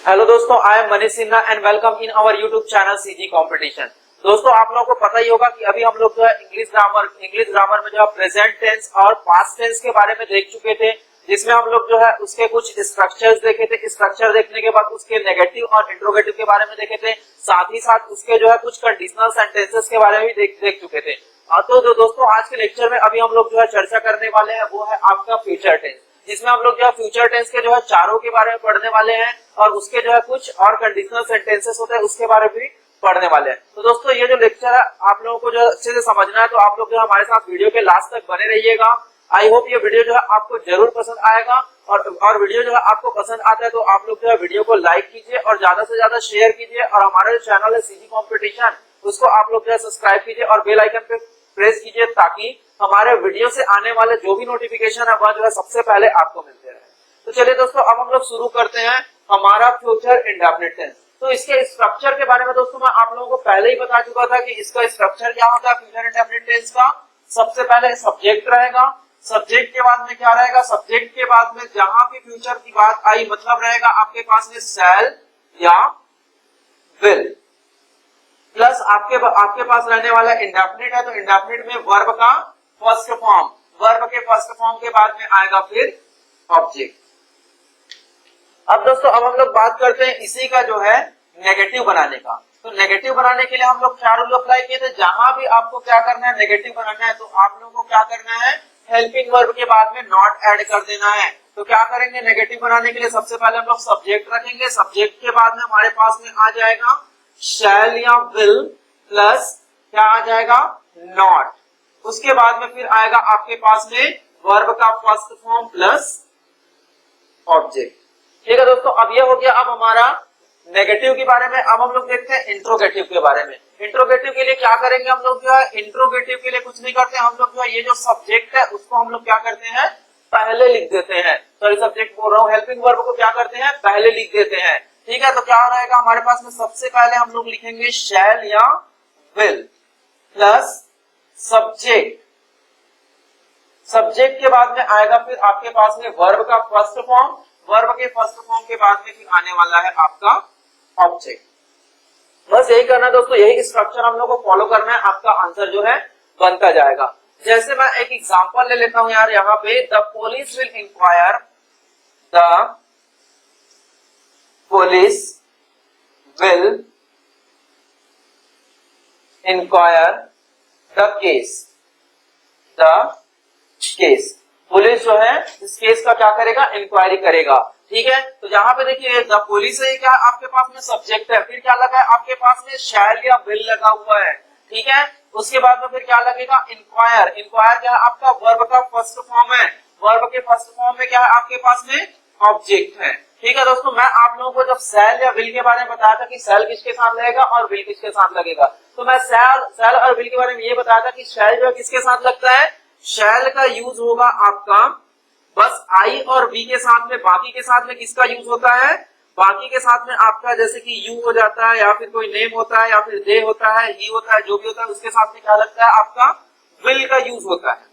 Hello दोस्तों, I am Manish Sinha and welcome in our YouTube channel CG competition. दोस्तों, आप लोगों को पता ही होगा कि अभी हम लोग जो है इंग्लिश ग्रामर में जो है प्रेजेंट टेंस और पास्ट टेंस के बारे में देख चुके थे, जिसमें हम लोग जो है उसके कुछ स्ट्रक्चर्स देखे थे। स्ट्रक्चर देखने के बाद उसके नेगेटिव और इंट्रोगेटिव के बारे में देखे थे, साथ ही साथ उसके जो है कुछ कंडीशनल सेंटेंसेस के बारे में भी देख चुके थे। तो जो दोस्तों आज के लेक्चर में अभी हम लोग जो है चर्चा करने वाले हैं वो है आपका फ्यूचर टेंस, जिसमें हम लोग जो है फ्यूचर टेंस के जो है चारों के बारे में पढ़ने वाले हैं और उसके जो है कुछ और कंडीशनल सेंटेंसेस होते हैं उसके बारे में भी पढ़ने वाले हैं। तो दोस्तों ये जो लेक्चर है आप लोगों को जो अच्छे से समझना है, तो आप लोग जो हमारे साथ वीडियो के लास्ट तक बने रहिएगा। आई होप ये वीडियो जो है आपको जरूर पसंद आएगा और वीडियो जो है आपको पसंद आता है तो आप लोग जो है वीडियो को लाइक कीजिए और ज्यादा से ज्यादा शेयर कीजिए, और हमारा जो चैनल है सीजी कंपटीशन उसको आप लोग जो है सब्सक्राइब कीजिए और बेल आइकन पे प्रेस कीजिए, ताकि हमारे वीडियो से आने वाले जो भी नोटिफिकेशन है वह जो है सबसे पहले आपको मिलते रहे। तो चलिए दोस्तों, अब हम लोग शुरू करते हैं हमारा फ्यूचर इंडेफिनिट टेंस। तो इसके स्ट्रक्चर के बारे में दोस्तों मैं आप लोगों को पहले ही बता चुका था कि इसका स्ट्रक्चर क्या होता है फ्यूचर इंडेफिनिट टेंस का। सबसे पहले सब्जेक्ट रहेगा, सब्जेक्ट के बाद में क्या रहेगा, सब्जेक्ट के बाद में जहां भी फ्यूचर की बात आई मतलब रहेगा आपके पास में शैल या विल, प्लस आपके पास रहने वाला इंडेफिनिट है, तो इंडेफिनिट में वर्ब का फर्स्ट फॉर्म, वर्ब के फर्स्ट फॉर्म के बाद में आएगा फिर ऑब्जेक्ट। अब दोस्तों अब हम लोग बात करते हैं इसी का जो है नेगेटिव बनाने का। तो नेगेटिव बनाने के लिए हम लोग क्या रूल अप्लाई किए थे, जहां भी आपको क्या करना है नेगेटिव बनाना है तो आप लोगों को क्या करना है, हेल्पिंग वर्ब के बाद में नॉट ऐड कर देना है। तो क्या करेंगे नेगेटिव बनाने के लिए, सबसे पहले हम लोग सब्जेक्ट रखेंगे, सब्जेक्ट के बाद में हमारे पास में आ जाएगा शैल या विल प्लस क्या आ जाएगा नॉट, उसके बाद में फिर आएगा आपके पास में वर्ब का फर्स्ट फॉर्म प्लस ऑब्जेक्ट। ठीक है दोस्तों, अब ये हो गया अब हमारा नेगेटिव के बारे में। अब हम लोग देखते हैं इंट्रोगेटिव के बारे में। इंट्रोगेटिव के लिए क्या करेंगे हम लोग जो है, इंट्रोगेटिव के लिए कुछ नहीं करते हम लोग जो है ये जो सब्जेक्ट है उसको हम लोग क्या करते हैं पहले लिख देते हैं। सॉरी सब्जेक्ट बोल रहा हूँ, हेल्पिंग वर्ब को क्या करते हैं पहले लिख देते हैं। ठीक है, तो क्या रहेगा हमारे पास में, सबसे पहले हम लोग लिखेंगे शैल या विल प्लस सब्जेक्ट, सब्जेक्ट के बाद में आएगा फिर आपके पास में वर्ब का फर्स्ट फॉर्म, वर्ब के फर्स्ट फॉर्म के बाद में फिर आने वाला है आपका ऑब्जेक्ट। बस यही करना है दोस्तों, यही स्ट्रक्चर हम लोग को फॉलो करना है, आपका आंसर जो है बनता जाएगा। जैसे मैं एक एग्जांपल ले लेता हूं यार, यहाँ पे the police will inquire, the police will inquire the case, the case, police जो है इस केस का क्या करेगा इंक्वायरी करेगा। ठीक है, तो यहाँ पे देखिए द पुलिस है क्या आपके पास में सब्जेक्ट है, फिर क्या लगा है आपके पास में शैल या विल लगा हुआ है। ठीक है, उसके बाद में फिर क्या लगेगा इंक्वायर, इंक्वायर क्या है आपका वर्ब का फर्स्ट फॉर्म है, वर्ब के फर्स्ट फॉर्म में क्या है आपके पास में ऑब्जेक्ट है। ठीक है दोस्तों, मैं आप लोगों को जब शैल या विल के बारे में बताया था कि शैल किसके साथ लगेगा और विल किसके साथ लगेगा, तो मैं शैल और विल के बारे में ये बताया था कि शैल जो है किसके साथ लगता है, शैल का यूज होगा आपका बस आई और बी के साथ में, बाकी के साथ में किसका यूज होता है, बाकी के साथ में आपका जैसे कि यू हो जाता है या फिर कोई नेम होता है या फिर दे होता है, ही होता है, जो भी होता है उसके साथ में क्या लगता है आपका विल का यूज होता है।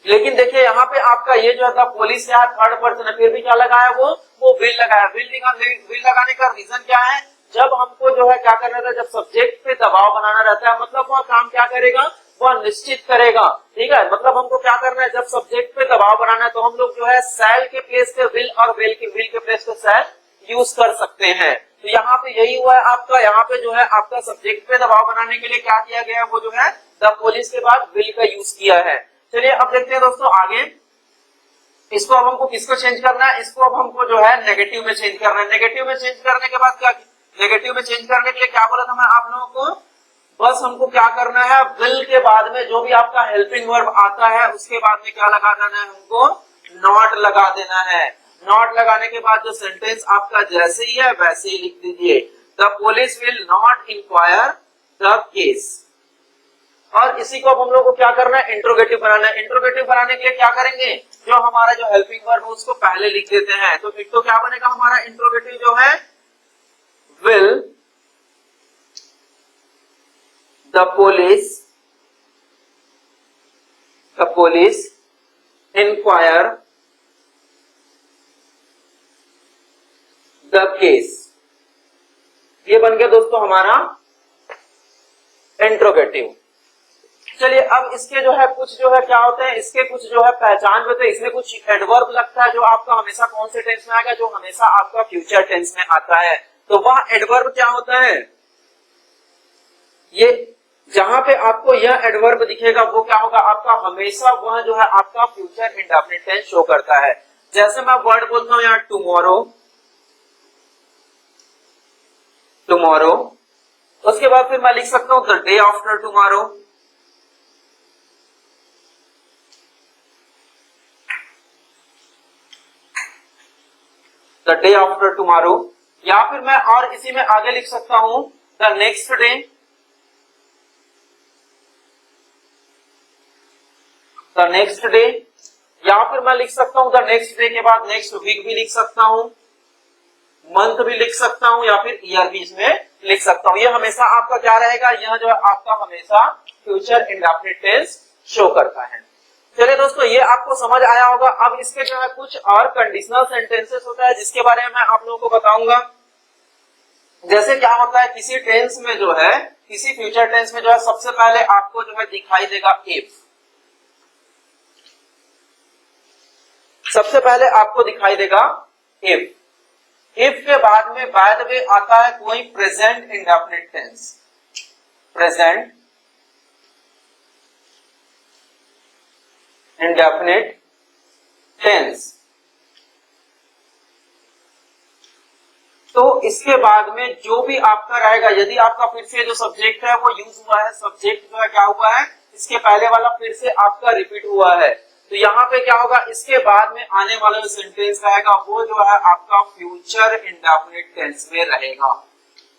लेकिन देखिए यहाँ पे आपका ये जो था पुलिस या थर्ड पर्सन है, फिर भी क्या लगाया वो विल लगाया। विल लगाने का रीजन क्या है, जब हमको जो है क्या करना था, जब सब्जेक्ट पे दबाव बनाना रहता है मतलब वह काम क्या करेगा वह निश्चित करेगा। ठीक है, मतलब हमको क्या करना है, जब सब्जेक्ट पे दबाव बनाना है तो हम लोग जो है शैल के प्लेस पे विल और विल के प्लेस पे शैल यूज कर सकते हैं। तो यहाँ पे यही हुआ है आपका, यहाँ पे जो है आपका सब्जेक्ट पे दबाव बनाने के लिए क्या किया गया है, वो जो है द पुलिस के बाद विल का यूज किया है। चलिए अब देखते हैं दोस्तों आगे, इसको अब हमको किसको चेंज करना है, इसको अब हमको जो है नेगेटिव में चेंज करना है। नेगेटिव में चेंज करने के बाद क्या, नेगेटिव में चेंज करने के लिए क्या बोला था मैं आप लोगों को, बस हमको क्या करना है विल के बाद में जो भी आपका हेल्पिंग वर्ब आता है उसके बाद में क्या लगा देना है, हमको नॉट लगा देना है। नॉट लगाने के बाद जो सेंटेंस आपका जैसे ही है वैसे ही लिख दीजिए, the police will not inquire the case. और इसी को अब हम लोग को क्या करना है इंट्रोगेटिव बनाना है। इंट्रोगेटिव बनाने के लिए क्या करेंगे, जो हमारा जो हेल्पिंग वर्ब है उसको पहले लिख देते हैं। तो फिर तो क्या बनेगा हमारा इंट्रोगेटिव जो है, will the police inquire the case. ये बन गया दोस्तों हमारा इंट्रोगेटिव। चलिए अब इसके जो है कुछ जो है क्या होते हैं, इसके कुछ जो है पहचान होते हैं। इसमें कुछ एडवर्ब लगता है जो आपका हमेशा कौन से टेंस में आएगा, जो हमेशा आपका फ्यूचर टेंस में आता है। तो वह एडवर्ब क्या होता है, ये जहां पे आपको यह एडवर्ब दिखेगा वो क्या होगा आपका, हमेशा वह जो है आपका फ्यूचर इंडेफिनिट टेंस शो करता है। जैसे मैं वर्ड बोलता हूं यहाँ टुमारो, टुमारो, उसके बाद फिर मैं लिख सकता हूं the day after tomorrow, the day after tomorrow, या फिर मैं और इसी में आगे लिख सकता हूं the next day, the next day, या फिर मैं लिख सकता हूं द नेक्स्ट डे के बाद नेक्स्ट वीक भी लिख सकता हूं, मंथ भी लिख सकता हूं, या फिर ईयर भी इसमें लिख सकता हूं। ये हमेशा आपका क्या रहेगा, यह जो है आपका हमेशा फ्यूचर इंडेफिनिट टेंस शो करता है। चलिए दोस्तों ये आपको समझ आया होगा। अब इसके जो है कुछ और कंडीशनल सेंटेंसेस होता है जिसके बारे में मैं आप लोगों को बताऊंगा। जैसे क्या होता है, किसी टेंस में जो है, किसी फ्यूचर टेंस में जो है सबसे पहले आपको जो है दिखाई देगा इफ, सबसे पहले आपको दिखाई देगा इफ। इफ के बाद में बाय द वे आता है कोई present indefinite tense, present indefinite tense. तो इसके बाद में जो भी आपका रहेगा, यदि आपका फिर से जो सब्जेक्ट है वो यूज हुआ है, सब्जेक्ट जो है क्या हुआ है, इसके पहले वाला फिर से आपका रिपीट हुआ है, तो यहाँ पे क्या होगा, इसके बाद में आने वाला जो सेंटेंस रहेगा वो जो है आपका फ्यूचर इंडेफिनिट टेंस में रहेगा,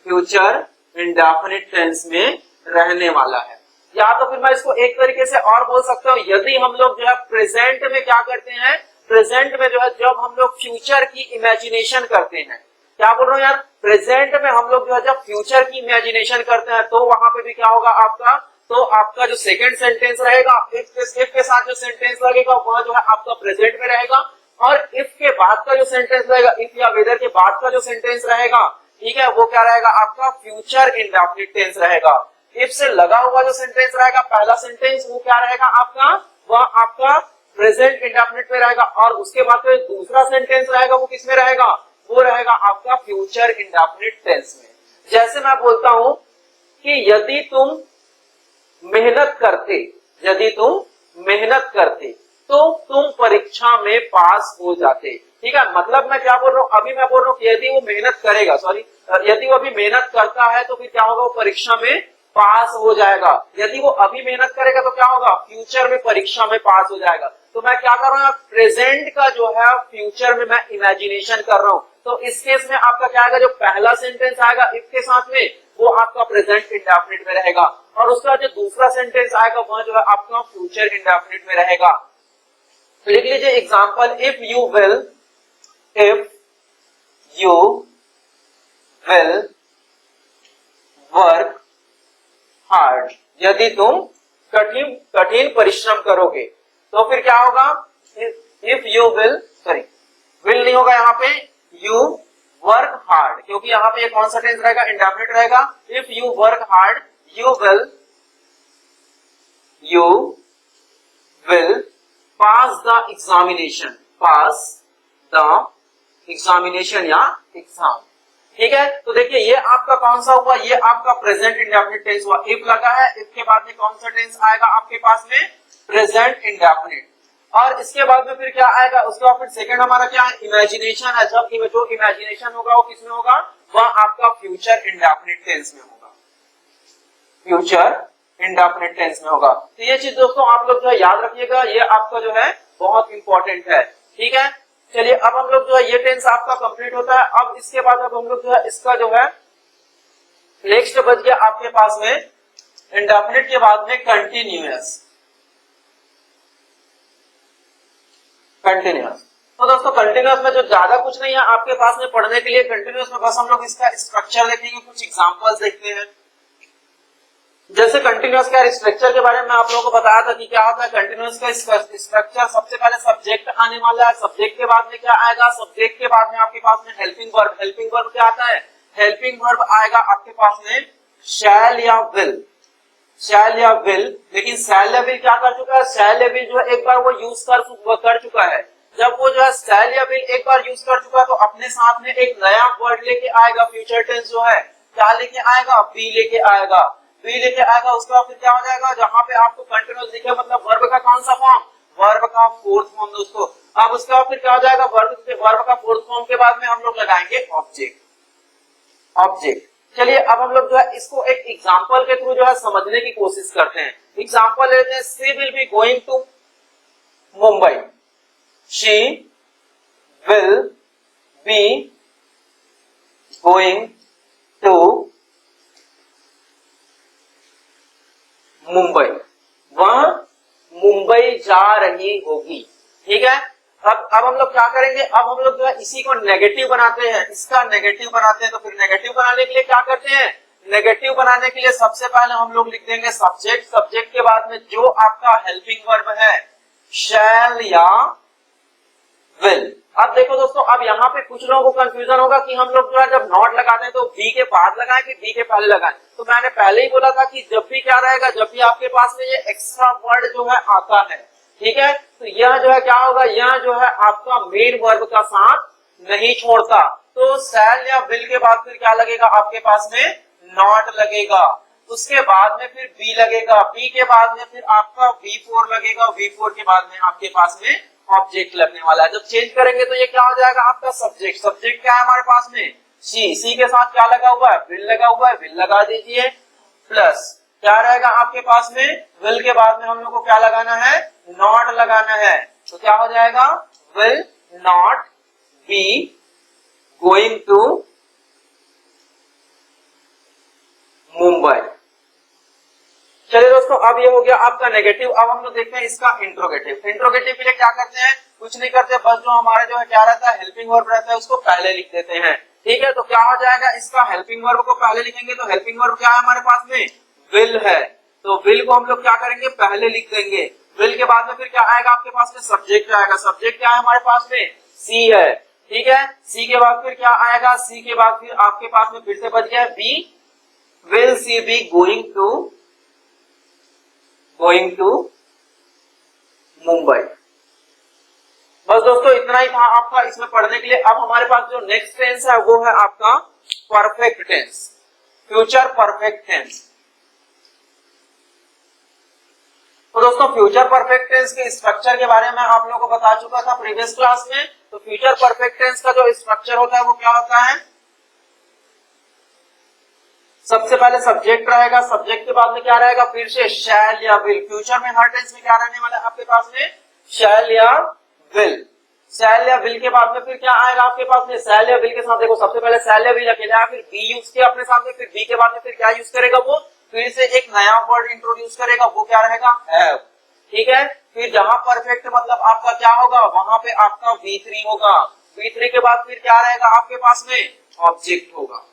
फ्यूचर इंडेफिनिट टेंस में रहने वाला है। या तो फिर मैं इसको एक तरीके से और बोल सकता हूँ, यदि हम लोग जो है प्रेजेंट में क्या करते हैं, प्रेजेंट में जो है जब हम लोग फ्यूचर की इमेजिनेशन करते हैं, क्या बोल रहा हूँ यार, प्रेजेंट में हम लोग जो है जब फ्यूचर की इमेजिनेशन करते हैं तो वहां पे भी क्या होगा आपका, तो आपका जो सेकंड सेंटेंस रहेगा इफ के साथ जो सेंटेंस लगेगा वह जो है आपका प्रेजेंट में रहेगा, और इफ के बाद का जो सेंटेंस रहेगा, इफ या वेदर के बाद का जो सेंटेंस रहेगा, ठीक है, वो क्या रहेगा आपका फ्यूचर इंडेफिनिट टेंस रहेगा। इफ से लगा हुआ जो सेंटेंस रहेगा पहला सेंटेंस, वो क्या रहेगा आपका, वह आपका प्रेजेंट इंडेफिनिट में रहेगा, और उसके बाद जो दूसरा सेंटेंस रहेगा वो किसमें रहेगा, वो रहेगा आपका फ्यूचर इंडेफिनिट टेंस में। जैसे मैं बोलता हूं कि यदि तुम मेहनत करते, यदि तुम मेहनत करते तो तुम परीक्षा में पास हो जाते, ठीक है। मतलब मैं क्या बोल रहा हूँ, अभी मैं बोल रहा हूँ कि यदि वो मेहनत करेगा, सॉरी, यदि वो अभी मेहनत करता है तो फिर क्या होगा, वो परीक्षा में पास हो जाएगा। यदि वो अभी मेहनत करेगा तो क्या होगा, फ्यूचर में परीक्षा में पास हो जाएगा। तो मैं क्या कर रहा हूँ, प्रेजेंट का जो है फ्यूचर में मैं इमेजिनेशन कर रहा हूँ। तो इस केस में आपका क्या आएगा, जो पहला सेंटेंस आएगा इफ के साथ में वो आपका प्रेजेंट इंडेफिनिट में रहेगा, और उसका जो दूसरा सेंटेंस आएगा वह जो है आपका फ्यूचर इंडेफिनिट में रहेगा। लिख लीजिए example, if you will work hard, यदि तुम कठिन परिश्रम करोगे तो फिर क्या होगा, if you will, sorry will नहीं होगा यहाँ पे, यू वर्क हार्ड, क्योंकि यहाँ पे कौन सा टेंस रहेगा, इंडेफिनिट रहेगा। If you work hard you will pass the examination, pass the examination या एग्जाम, ठीक है। तो देखिए ये आपका कौन सा हुआ, ये आपका प्रेजेंट इंडेफिनिट टेंस हुआ। इफ लगा है, इफ के बाद में कौन सा टेंस आएगा आपके पास में, प्रेजेंट इंडेफिनिट, और इसके बाद में फिर क्या आएगा, उसके बाद फिर सेकंड हमारा क्या है, इमेजिनेशन है। जब जो इमेजिनेशन होगा वो किसमें होगा, वह आपका फ्यूचर इंडेफिनिट टेंस में होगा, फ्यूचर इंडेफिनिट टेंस में होगा। तो ये चीज दोस्तों आप लोग जो है याद रखिएगा, ये आपका जो है बहुत इंपॉर्टेंट है, ठीक है। चलिए अब हम लोग जो है ये टेंस आपका कंप्लीट होता है। अब इसके बाद अब हम लोग जो है इसका जो है नेक्स्ट बच गया आपके पास में इंडेफिनिट के बाद में कंटिन्यूअस, कंटिन्यूअस। तो दोस्तों कंटिन्यूअस में जो ज्यादा कुछ नहीं है आपके पास में पढ़ने के लिए, कंटिन्यूअस में बस हम लोग इसका स्ट्रक्चर देखेंगे, कुछ एग्जांपल्स देखते हैं। जैसे कंटिन्यूअस का स्ट्रक्चर के बारे में आप लोगों को बताया था कि क्या होता है कंटिन्यूअस का स्ट्रक्चर। सबसे पहले सब्जेक्ट आने वाला है, सब्जेक्ट के बाद में क्या आएगा, सब्जेक्ट के बाद में आपके पास में हेल्पिंग वर्ब। हेल्पिंग वर्ब क्या आता है, हेल्पिंग वर्ब आएगा आपके पास में शैल या विल, शैल या विल। लेकिन शैल या विल क्या कर चुका है, शैल या विल जो है एक बार वो यूज कर चुका है। जब वो जो है शैल या विल एक बार यूज कर चुका है तो अपने साथ में एक नया वर्ड लेके आएगा, फ्यूचर टेंस जो है क्या लेके आएगा, बी लेके आएगा, बी लेके आएगा। उसके बाद फिर क्या हो जाएगा, जहां पे आपको कंटिन्यूअस दिखे मतलब वर्ब का कौन सा फॉर्म, वर्ब का फोर्थ फॉर्म दोस्तों। अब उसके बाद फिर क्या हो जाएगा, वर्ब का फोर्थ फॉर्म के बाद में हम लोग लगाएंगे ऑब्जेक्ट, ऑब्जेक्ट। चलिए अब हम लोग जो है इसको एक एग्जांपल के थ्रू जो है समझने की कोशिश करते हैं। एग्जांपल लेते हैं, she will be going to Mumbai, she will be going to Mumbai, वह मुंबई जा रही होगी। ठीक है, अब हम लोग क्या करेंगे, अब हम लोग जो है इसी को नेगेटिव बनाते हैं, इसका नेगेटिव बनाते हैं। तो फिर नेगेटिव बनाने के लिए क्या करते हैं, नेगेटिव बनाने के लिए सबसे पहले हम लोग लिख देंगे सब्जेक्ट, सब्जेक्ट के बाद में जो आपका हेल्पिंग वर्ब है शैल या विल। अब देखो दोस्तों, अब यहाँ पे कुछ लोगों को कंफ्यूजन होगा कि हम लोग जो है जब नॉट लगाते हैं तो बी के बाद लगाएं कि बी के पहले लगाएं। तो मैंने पहले ही बोला था कि जब भी क्या रहेगा, जब भी आपके पास में ये एक्स्ट्रा वर्ड जो है आता है, ठीक है, तो यह जो है क्या होगा, यह जो है आपका मेन वर्ब का साथ नहीं छोड़ता। तो शैल या विल के बाद फिर क्या लगेगा आपके पास में, नॉट लगेगा। उसके बाद में फिर बी लगेगा, बी के बाद में फिर आपका V4 लगेगा, V4 के बाद में आपके पास में ऑब्जेक्ट लगने वाला है। जब चेंज करेंगे तो ये क्या हो जाएगा आपका सब्जेक्ट। सब्जेक्ट क्या है हमारे पास में, सी, सी के साथ क्या लगा हुआ है, विल लगा हुआ है, विल लगा दीजिए। प्लस क्या रहेगा आपके पास में, विल के बाद में हम लोग को क्या लगाना है, नॉट लगाना है। तो क्या हो जाएगा, will not be going to Mumbai. चलिए दोस्तों, अब ये हो गया आपका नेगेटिव। अब हम लोग देखते हैं इसका इंट्रोगेटिव। इंट्रोगेटिव के लिए क्या करते हैं, कुछ नहीं करते, बस जो हमारे जो है क्या रहता है, हेल्पिंग वर्ब रहता है, उसको पहले लिख देते हैं। ठीक है, तो क्या हो जाएगा, इसका हेल्पिंग वर्ब को पहले लिखेंगे। तो हेल्पिंग वर्ब क्या है हमारे पास में, विल है, तो विल को हम लोग क्या करेंगे, पहले लिख देंगे। विल के बाद में फिर क्या आएगा आपके पास में, सब्जेक्ट आएगा। सब्जेक्ट क्या है हमारे पास में, सी है। ठीक है, सी के बाद फिर क्या आएगा, सी के बाद फिर आपके पास में फिर से बच गया be, will she be going to Mumbai. बस दोस्तों इतना ही था आपका इसमें पढ़ने के लिए। अब हमारे पास जो नेक्स्ट टेंस है वो है आपका perfect tense, future perfect tense. तो दोस्तों फ्यूचर परफेक्ट टेंस के स्ट्रक्चर के बारे में आप लोगों को बता चुका था प्रीवियस क्लास में। तो फ्यूचर परफेक्ट टेंस का जो स्ट्रक्चर होता है वो क्या होता है, सबसे पहले सब्जेक्ट रहेगा, सब्जेक्ट के बाद में क्या रहेगा, फिर से शैल या विल। फ्यूचर में हर टेंस में क्या रहने वाला है आपके पास में, शैल या विल। शैल या विल के बाद में फिर क्या आएगा आपके पास में, शैल या विल के साथ देखो सबसे पहले शैल या विल अकेला, फिर बी यूज किया अपने साथ में, फिर बी के बाद में फिर क्या यूज करेगा, वो फिर से एक नया वर्ड इंट्रोड्यूस करेगा, वो क्या रहेगा, हैव। ठीक है, फिर जहां परफेक्ट मतलब आपका क्या होगा, वहां पे आपका V3 होगा। V3 के बाद फिर क्या रहेगा आपके पास में, ऑब्जेक्ट होगा।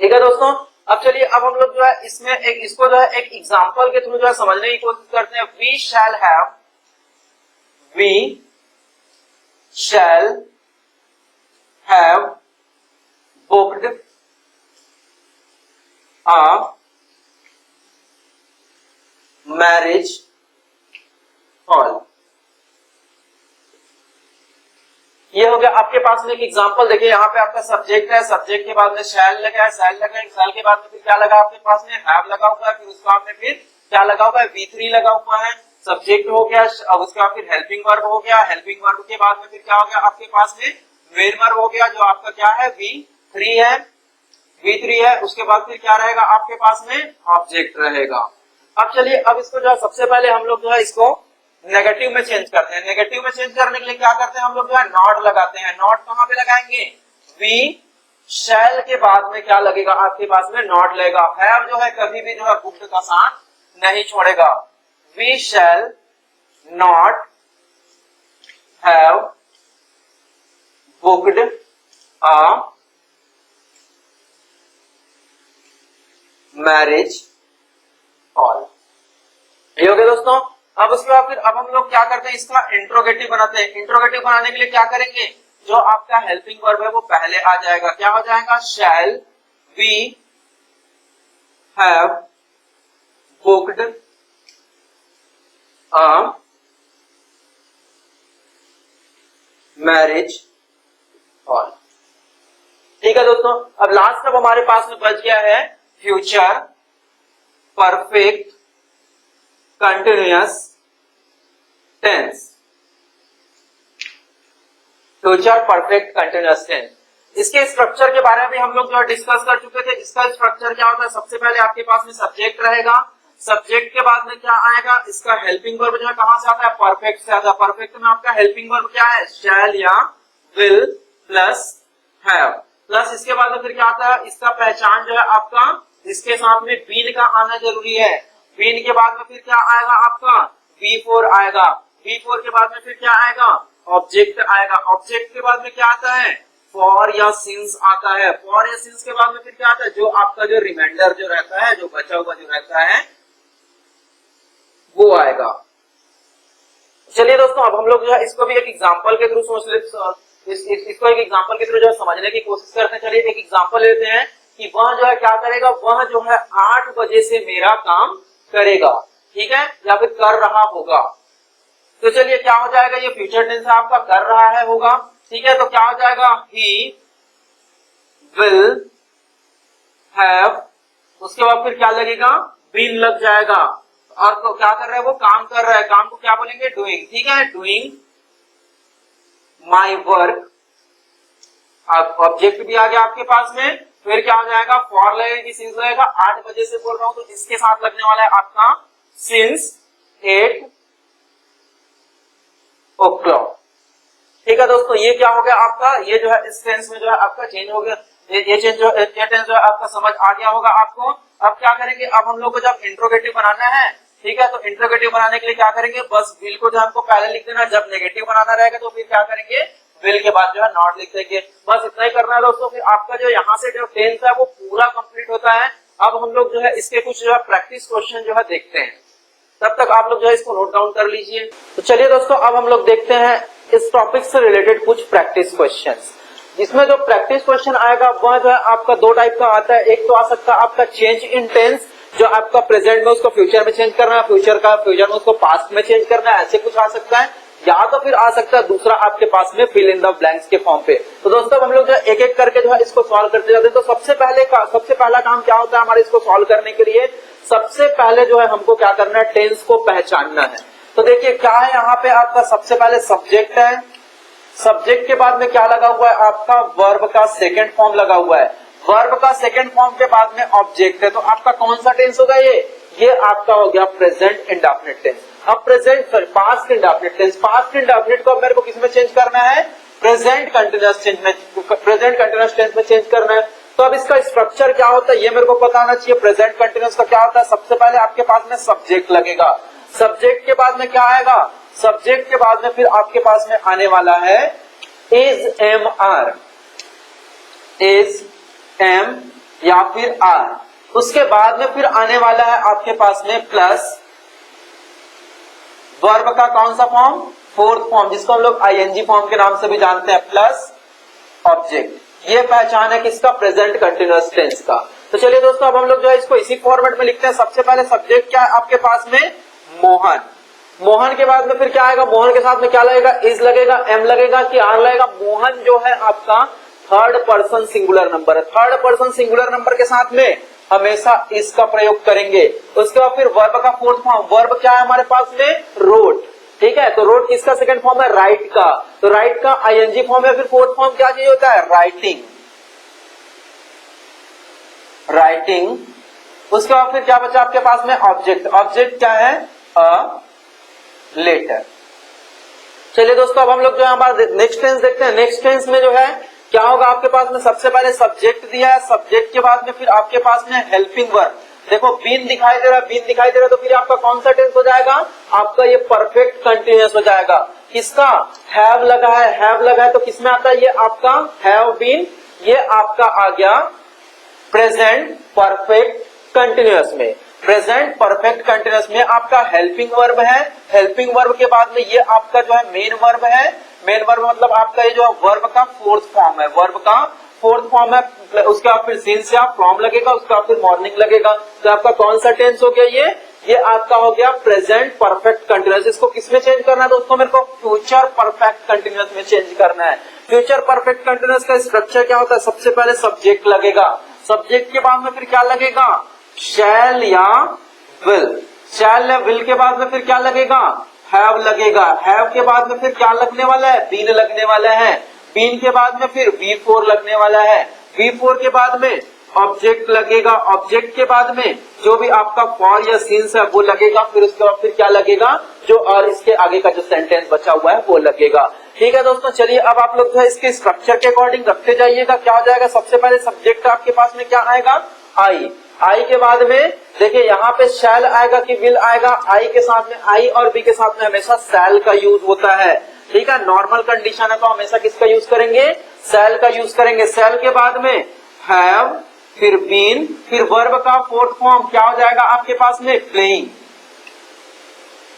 ठीक है दोस्तों, अब चलिए अब हम लोग जो है इसमें एक इसको जो है एक एग्जांपल के थ्रू जो है समझने की कोशिश करते हैं। We shall have booked a marriage hall. ये हो गया आपके पास में एक एग्जांपल। देखिए यहाँ पे आपका सब्जेक्ट है, सब्जेक्ट के बाद में शैल लगा है, शैल लगा है, शैल के बाद में फिर क्या लगा आपके पास में, हैव लगा हुआ है, फिर उसके बाद में फिर क्या लगा हुआ है, V3 लगा हुआ है। सब्जेक्ट हो गया, अब उसके बाद फिर हेल्पिंग वर्ब हो गया, हेल्पिंग वर्ब के बाद में फिर क्या हो गया आपके पास में, मेन वर्ब हो गया जो आपका क्या है, V3 है, V3 है। उसके बाद फिर क्या रहेगा आपके पास में, ऑब्जेक्ट रहेगा। अब चलिए अब इसको जो है सबसे पहले हम लोग जो है इसको नेगेटिव में चेंज करते हैं। नेगेटिव में चेंज करने के लिए क्या करते हैं हम लोग जो है, नॉट लगाते हैं। नॉट कहां पे लगाएंगे, वी शैल के बाद में क्या लगेगा आपके पास में, नॉट लगेगा। हैव जो है कभी भी जो है बुक्ड का साथ नहीं छोड़ेगा। We shall not have booked a marriage ये हो गया दोस्तों। अब उसके बाद फिर अब हम लोग क्या करते हैं, इसका इंट्रोगेटिव बनाते हैं। इंट्रोगेटिव बनाने के लिए क्या करेंगे, जो आपका हेल्पिंग वर्ब है वो पहले आ जाएगा। क्या हो जाएगा, shall we have booked a marriage hall. ठीक है दोस्तों। अब लास्ट अब हमारे पास में बच गया है future perfect continuous tense. Future perfect continuous tense, इसके स्ट्रक्चर के बारे में भी हम लोग जो डिस्कस कर चुके थे। इसका स्ट्रक्चर क्या होता है, सबसे पहले आपके पास में सब्जेक्ट रहेगा, सब्जेक्ट के बाद में क्या आएगा, इसका हेल्पिंग वर्ब जो है कहां से आता है, परफेक्ट से आता है। परफेक्ट में आपका हेल्पिंग वर्ब क्या है, शैल या विल प्लस हैव, प्लस इसके बाद में फिर क्या आता है, इसका पहचान जो है आपका, इसके साथ में बीन का आना जरूरी है। बीन के बाद में फिर क्या आएगा आपका, बी4 आएगा। बी4 के बाद में फिर क्या आएगा, ऑब्जेक्ट आएगा। ऑब्जेक्ट के बाद में क्या आता है, फॉर या सिंस आता है। फॉर या सिंस के बाद में फिर क्या आता है, जो आपका जो रिमाइंडर जो रहता है, जो बचा हुआ जो रहता है वो आएगा। चलिए दोस्तों, अब हम लोग जो है इसको भी एक एग्जांपल के थ्रू सोच ले, इसको एक एग्जांपल के थ्रू जो है समझने की कोशिश करते हैं। चलिए एक एग्जांपल लेते हैं कि वह जो है क्या करेगा, वह जो है 8 बजे से मेरा काम करेगा, ठीक है, या फिर कर रहा होगा। तो चलिए क्या हो जाएगा, ये फ्यूचर टेंस आपका कर रहा है होगा, ठीक है। तो क्या हो जाएगा, ही विल हैव, उसके बाद फिर क्या लगेगा, बीन लग जाएगा। और तो क्या कर रहा है, वो काम कर रहा है, काम को क्या बोलेंगे, डूइंग, ठीक है, डूइंग माई वर्क। अब ऑब्जेक्ट भी आ गया आपके पास में, फिर क्या हो जाएगा, फॉर लगेगी, सिंस लगेगा। 8 बजे से बोल रहा हूं तो इसके साथ लगने वाला है आपका सिंस 8 o'clock। ठीक है दोस्तों, ये क्या हो गया आपका, ये जो है इस टेंस में जो है आपका चेंज हो गया। ये टेंस जो है आपका समझ आ गया होगा आपको। अब क्या करेंगे, अब हम लोग को जब इंट्रोगेटिव बनाना है, ठीक है, तो इंट्रोगेटिव बनाने के लिए क्या करेंगे, बस विल को जो हमको पहले लिख देना। जब नेगेटिव बनाना रहेगा तो फिर क्या करेंगे, विल के बाद जो है नॉट लिख देंगे। बस इतना ही करना है दोस्तों। फिर आपका जो यहाँ से जो टेंस है वो पूरा कंप्लीट होता है। अब हम लोग जो है इसके कुछ जो है प्रैक्टिस क्वेश्चन जो है देखते हैं, तब तक आप लोग जो है इसको नोट डाउन कर लीजिए। तो चलिए दोस्तों, अब हम लोग देखते हैं इस टॉपिक से रिलेटेड कुछ प्रैक्टिस क्वेश्चंस। जिसमें जो प्रैक्टिस क्वेश्चन आएगा वह जो है आपका 2 टाइप का आता है। एक तो आ सकता है आपका चेंज इन टेंस, जो आपका प्रेजेंट में उसको फ्यूचर में चेंज करना है, फ्यूचर में उसको पास्ट में चेंज करना है, ऐसे कुछ आ सकता है। या तो फिर आ सकता है दूसरा आपके पास में फिल इन द ब्लैंक्स के फॉर्म पे। तो दोस्तों हम लोग जो एक एक करके जो है इसको सॉल्व करते जाते हैं। तो सबसे पहला काम क्या होता है हमारे इसको सॉल्व करने के लिए, सबसे पहले जो है हमको क्या करना है, टेंस को पहचानना है। तो देखिए क्या है यहाँ पे, आपका सबसे पहले सब्जेक्ट है, सब्जेक्ट के बाद में क्या लगा हुआ है, आपका वर्ब का सेकंड फॉर्म लगा हुआ है। वर्ब का सेकंड फॉर्म के बाद में ऑब्जेक्ट है। तो आपका कौन सा टेंस होगा, ये आपका हो गया प्रेजेंट इंडेफिनिट टेंस। अब past indefinite tense, past indefinite को अब मेरे को किसमें चेंज करना है, प्रेजेंट कंटिन्यूअस टेंस में चेंज करना है। तो अब इसका स्ट्रक्चर क्या होता है ये मेरे को पता होना चाहिए। प्रेजेंट कंटिन्यूअस का क्या होता है, सबसे पहले आपके पास में सब्जेक्ट लगेगा, सब्जेक्ट के बाद में क्या आएगा, सब्जेक्ट के बाद में फिर आपके पास में आने वाला है is am are, is am या फिर आर। उसके बाद में फिर आने वाला है आपके पास में प्लस वर्ब का कौन सा फॉर्म, फोर्थ फॉर्म, जिसको हम लोग आईएनजी फॉर्म के नाम से भी जानते हैं, प्लस ऑब्जेक्ट। ये पहचान है किसका, प्रेजेंट कंटिन्यूअस टेंस का। तो चलिए दोस्तों अब हम लोग जो है इसको इसी फॉर्मेट में लिखते हैं। सबसे पहले सब्जेक्ट क्या है आपके पास में, मोहन। मोहन के बाद में फिर क्या आएगा, मोहन के साथ में क्या लगेगा, इज लगेगा, एम लगेगा कि आर लगेगा। मोहन जो है आपका थर्ड पर्सन सिंगुलर नंबर है। थर्ड पर्सन सिंगुलर नंबर के साथ में हमेशा इसका प्रयोग करेंगे। उसके बाद फिर वर्ब का फोर्थ फॉर्म, वर्ब क्या है हमारे पास में, रोट, ठीक है। तो रोट किसका सेकंड फॉर्म है, राइट का। तो राइट का आईएनजी फॉर्म है, फिर फोर्थ फॉर्म क्या चाहिए होता है, राइटिंग, राइटिंग। उसके बाद फिर क्या बचा आपके पास में, ऑब्जेक्ट। ऑब्जेक्ट क्या है, अ लेटर। चलिए दोस्तों अब हम लोग जो है हमारा नेक्स्ट टेंस देखते हैं। नेक्स्ट टेंस में जो है क्या होगा आपके पास में, सबसे पहले सब्जेक्ट दिया है, सब्जेक्ट के बाद में फिर आपके पास में हेल्पिंग वर्ब। देखो बीन दिखाई दे रहा है, बीन दिखाई दे रहा है, तो फिर आपका कौन सा टेंस हो जाएगा, आपका ये परफेक्ट कंटिन्यूअस हो जाएगा। किसका, हैव लगा है, हैव लगा है तो किसमें आता है, ये आपका हैव बीन, ये आपका आ गया प्रेजेंट परफेक्ट कंटिन्यूअस में। प्रेजेंट परफेक्ट कंटिन्यूअस में आपका हेल्पिंग वर्ब है, हेल्पिंग वर्ब के बाद में ये आपका जो है मेन वर्ब है, मेन वर्ब मतलब आपका ये जो वर्ब का फोर्थ फॉर्म है, वर्ब का फोर्थ फॉर्म है, उसके बाद फिर सिंस या फ्रॉम लगेगा, उसके बाद फिर मॉर्निंग लगेगा। तो आपका कौन सा टेंस हो गया ये आपका हो गया प्रेजेंट परफेक्ट कंटिन्यूअस। इसको किसमें चेंज करना है दोस्तों, मेरे को फ्यूचर परफेक्ट कंटिन्यूअस में चेंज करना है। फ्यूचर परफेक्ट कंटिन्यूअस का स्ट्रक्चर क्या होता है, सबसे पहले सब्जेक्ट लगेगा, सब्जेक्ट के बाद में फिर क्या लगेगा, शैल या विल, शैल या विल के बाद में फिर क्या लगेगा, हैव लगेगा, हैव के बाद में फिर क्या लगने वाला है, बीन लगने वाला है, बीन के बाद में फिर V4 लगने वाला है, V4 के बाद में ऑब्जेक्ट लगेगा, ऑब्जेक्ट के बाद में जो भी आपका फॉर या सिंस है वो लगेगा, फिर उसके बाद फिर क्या लगेगा, जो और इसके आगे का जो सेंटेंस बचा हुआ है वो लगेगा। ठीक है दोस्तों, चलिए अब आप लोग जो है इसके स्ट्रक्चर के अकॉर्डिंग रखते जाइएगा। क्या हो जाएगा, सबसे पहले सब्जेक्ट आपके पास में क्या आएगा, आई, आई के बाद में देखिए यहाँ पे शैल आएगा कि विल आएगा, आई के साथ में, आई और बी के साथ में हमेशा शैल का यूज होता है। ठीक है, नॉर्मल कंडीशन है तो हमेशा किसका यूज करेंगे, शैल का यूज करेंगे। शैल के बाद में हैव, फिर बीन, फिर वर्ब का फोर्थ फॉर्म क्या हो जाएगा आपके पास में, प्लेइंग,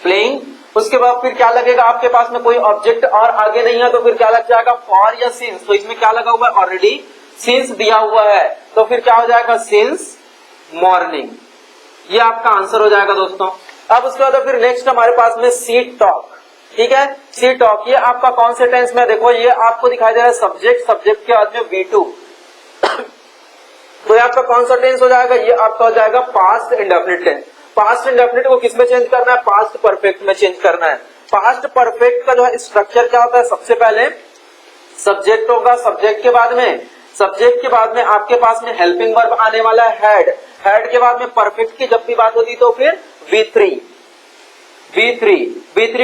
प्लेइंग। उसके बाद फिर क्या लगेगा आपके पास में, कोई ऑब्जेक्ट और आगे नहीं है तो फिर क्या लग जाएगा, फॉर या सिंस। तो इसमें क्या लगा हुआ है, ऑलरेडी सिंस दिया हुआ है, तो फिर क्या हो जाएगा, सिंस मॉर्निंग। ये आपका आंसर हो जाएगा दोस्तों। अब उसके बाद फिर नेक्स्ट हमारे पास में सी टॉक। ठीक है, सी टॉक ये आपका कौन से टेंस में, देखो ये आपको दिखाई दे रहा है सब्जेक्ट, सब्जेक्ट के बाद में V2 तो ये आपका कौन सा टेंस हो जाएगा, ये आपका हो जाएगा past indefinite tense. Past indefinite को किसमें चेंज करना है, पास्ट परफेक्ट में चेंज करना है। पास्ट परफेक्ट का जो है स्ट्रक्चर क्या होता है, सबसे पहले सब्जेक्ट होगा, सब्जेक्ट के बाद में आपके पास में हेल्पिंग वर्ब आने वाला है हैड, हैड के बाद में परफेक्ट की जब भी बात होती तो फिर V3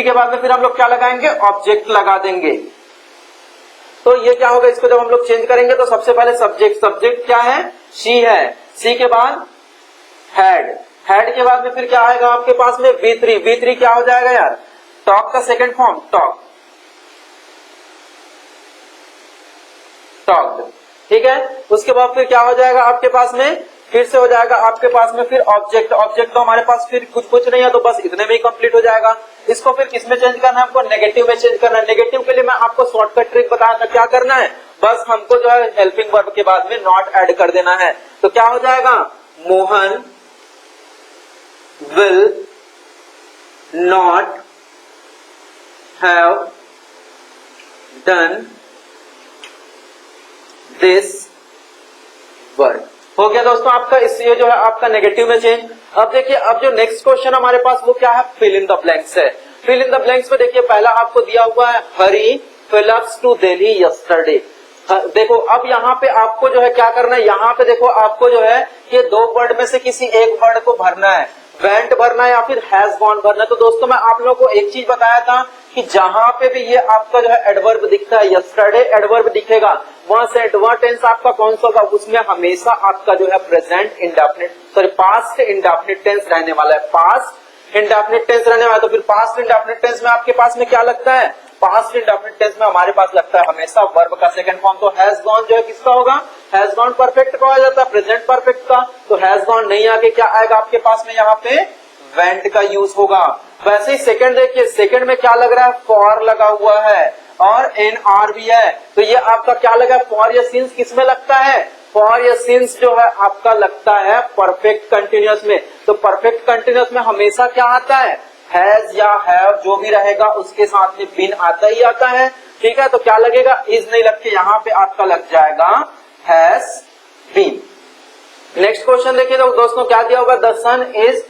के बाद में फिर हम लोग क्या लगाएंगे, ऑब्जेक्ट लगा देंगे। तो ये क्या होगा, इसको जब हम लोग चेंज करेंगे तो सबसे पहले सब्जेक्ट क्या है, शी है, शी के बाद हैड, हैड के बाद में फिर क्या आएगा आपके पास में V3 क्या हो जाएगा यार, टॉक का सेकंड फॉर्म टॉक, ठीक है। उसके बाद फिर क्या हो जाएगा आपके पास में, फिर से हो जाएगा आपके पास में फिर ऑब्जेक्ट तो हमारे पास फिर कुछ नहीं है तो बस इतने में ही कंप्लीट हो जाएगा। इसको फिर किसमें चेंज करना है, आपको नेगेटिव में चेंज करना है। नेगेटिव के लिए मैं आपको शॉर्टकट ट्रिक बताया था, क्या करना है, बस हमको जो है हेल्पिंग वर्ब के बाद में नॉट ऐड कर देना है। तो क्या हो जाएगा, Mohan will not have done this work. हो गया दोस्तों आपका, इसलिए जो है आपका नेगेटिव में चेंज। अब देखिए, अब जो नेक्स्ट क्वेश्चन हमारे पास वो क्या है, फिल इन द ब्लैंक्स है। फिल इन द ब्लैंक्स में देखिए पहला आपको दिया हुआ है हरी फिलअप्स टू दिल्ली यस्टरडे। देखो अब यहाँ पे आपको जो है क्या करना है, यहाँ पे देखो आपको जो है ये दो वर्ड में से किसी एक वर्ड को भरना है, वेंट भरना है या फिर हैज गॉन भरना है। तो दोस्तों मैं आप लोगों को एक चीज बताया था कि जहां पे भी ये आपका जो है एडवर्ब दिखता है, यस्टरडे एडवर्ब दिखेगा, वहां से वहां टेंस आपका कौन सा होगा, उसमें हमेशा आपका जो है present indefinite past indefinite tense रहने वाला है, पास्ट इंडेफिनिट टेंस रहने वाला है। तो फिर पास्ट इंडेफिनिट टेंस में आपके पास में क्या लगता है, पास्ट इंडेफिनिट टेंस में हमारे पास लगता है हमेशा वर्ब का सेकंड फॉर्म। तो हैज गॉन जो है किसका होगा, हैज गॉन परफेक्ट का हो जाता है, प्रेजेंट परफेक्ट का। तो हैज गॉन नहीं आके क्या आएगा आपके पास में, यहाँ पे वेंट का यूज होगा। वैसे ही सेकंड देखिए, सेकंड में क्या लग रहा है, फॉर लगा हुआ है और एन आर भी है। तो ये आपका क्या लगा, फॉर या सिंस किसमें लगता है, फॉर या सिंस जो है आपका लगता है परफेक्ट कंटिन्यूअस में। तो परफेक्ट कंटिन्यूअस में हमेशा क्या आता है, हैज या हैव जो भी रहेगा उसके साथ में बिन आता ही आता है। ठीक है, तो क्या लगेगा, इज नहीं लग के यहाँ पे आपका लग जाएगा हैज बीन। नेक्स्ट क्वेश्चन देखिए तो दोस्तों क्या दिया होगा, the sun is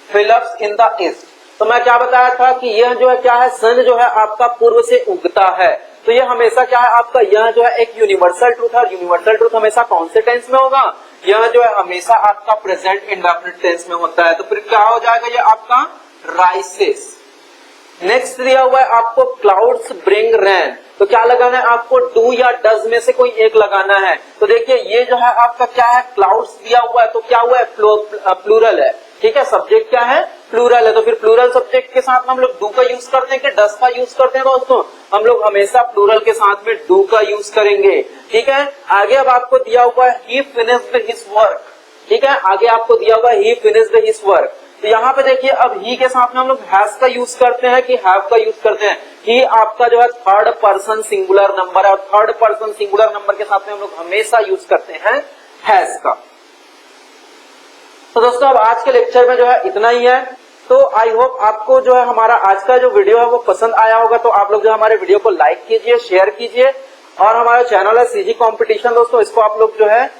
fill ups in the east. तो मैं क्या बताया था कि यह जो है क्या है, सन जो है आपका पूर्व से उगता है। तो ये हमेशा क्या है आपका, यह जो है एक यूनिवर्सल ट्रूथ है। यूनिवर्सल ट्रूथ हमेशा कौन से टेंस में होगा, यह जो है हमेशा आपका प्रेजेंट इंडेफिनिट टेंस में होता है। तो फिर क्या हो जाएगा, ये आपका राइसेस। नेक्स्ट दिया हुआ है आपको क्लाउड्स ब्रिंग रेन। तो क्या लगाना है आपको, डू या डज में से कोई एक लगाना है। तो देखिए ये जो है आपका क्या है, क्लाउड्स दिया हुआ है तो क्या हुआ है, प्लूरल है। ठीक है, सब्जेक्ट क्या है, प्लूरल है। तो फिर प्लूरल सब्जेक्ट के साथ में हम लोग डू का यूज करते हैं कि डज का यूज करते हैं दोस्तों, हम लोग हमेशा प्लूरल के साथ में डू का यूज करेंगे। ठीक है, आगे अब आपको दिया हुआ है ही फिनिश्ड हिज वर्क। ठीक है। आगे आपको दिया होगा ही फिनिश्ड हिज वर्क। तो यहाँ पे देखिए अब ही के साथ में हम लोग हैज का यूज करते हैं कि हैव का यूज करते हैं। ही आपका जो है थर्ड पर्सन सिंगुलर नंबर है और थर्ड पर्सन सिंगुलर नंबर के साथ में हम लोग हमेशा यूज करते हैं हैज का। तो दोस्तों अब आज के लेक्चर में जो है इतना ही है। तो आई होप आपको जो है हमारा आज का जो वीडियो है वो पसंद आया होगा। तो आप लोग जो हमारे वीडियो को लाइक कीजिए, शेयर कीजिए और हमारा चैनल है सीजी कंपटीशन दोस्तों, इसको आप लोग जो है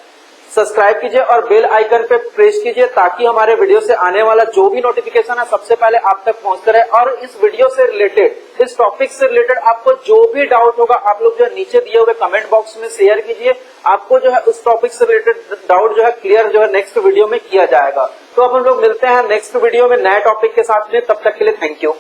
सब्सक्राइब कीजिए और बेल आइकन पे प्रेस कीजिए ताकि हमारे वीडियो से आने वाला जो भी नोटिफिकेशन है सबसे पहले आप तक पहुंचता रहे। और इस वीडियो से रिलेटेड, इस टॉपिक से रिलेटेड आपको जो भी डाउट होगा आप लोग जो है नीचे दिए हुए कमेंट बॉक्स में शेयर कीजिए। आपको जो है उस टॉपिक से रिलेटेड डाउट जो है क्लियर जो है नेक्स्ट वीडियो में किया जाएगा। तो अब हम लोग मिलते हैं नेक्स्ट वीडियो में नए टॉपिक के साथ में, तब तक के लिए थैंक यू।